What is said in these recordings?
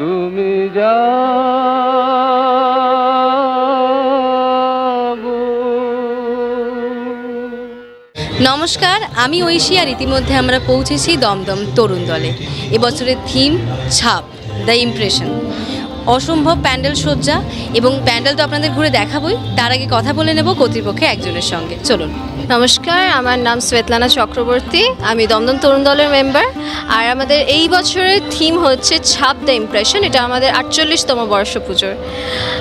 তুমি যাবো। নমস্কার, আমি ঐশী, আর ইতিমধ্যে আমরা পৌঁছেছি দমদম তরুণ দলে। এবছরের থিম ছাপ, দ্য ইমপ্রেশন। অসম্ভব প্যান্ডেল সজ্জা, এবং প্যান্ডেল তো আপনাদের ঘুরে দেখাবই, তার আগে কথা বলে নেব কর্তৃপক্ষে একজনের সঙ্গে। চলুন। নমস্কার, আমার নাম শ্বেতলানা চক্রবর্তী, আমি দমদম তরুণ দলের মেম্বার। আর আমাদের এই বছরের থিম হচ্ছে ছাপ দ্য ইমপ্রেশন। এটা আমাদের 48তম বর্ষ পুজোর।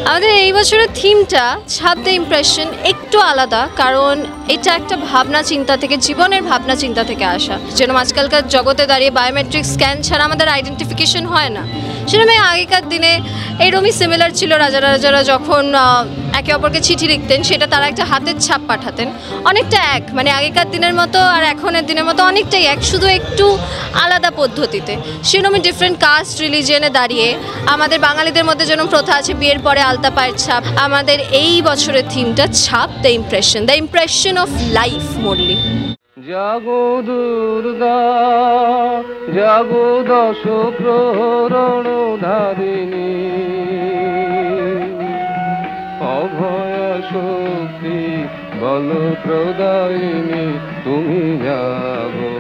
আমাদের এই বছরের থিমটা ছাপ দ্য ইমপ্রেশন একটু আলাদা, কারণ এটা একটা ভাবনা চিন্তা থেকে, জীবনের ভাবনা চিন্তা থেকে আসা। যেরকম আজকালকার জগতে দাঁড়িয়ে বায়োমেট্রিক স্ক্যান ছাড়া আমাদের আইডেন্টিফিকেশন হয় না, সেরকম আগেকার দিনে এইরকমই সিমিলার ছিল। রাজারা যখন একে অপরকে চিঠি লিখতেন, সেটা তারা একটা হাতের ছাপ পাঠাতেন। অনেকটা এক, মানে আগেকার দিনের মতো আর এখনের দিনের মতো অনেকটাই এক, শুধু একটু আলাদা পদ্ধতিতে। সেরকমই ডিফারেন্ট কাস্ট রিলিজিয়নে দাঁড়িয়ে আমাদের বাঙালিদের মধ্যে যেরকম প্রথা আছে বিয়ের পরে আলতা পায়ের ছাপ, আমাদের এই বছরের থিমটা ছাপ the impression of life morally. জাগো দুর্গা, জাগো দশ প্রহরণ ধারিণী, অভয় শক্তি বল প্রদায়িনী, তুমি জাগো।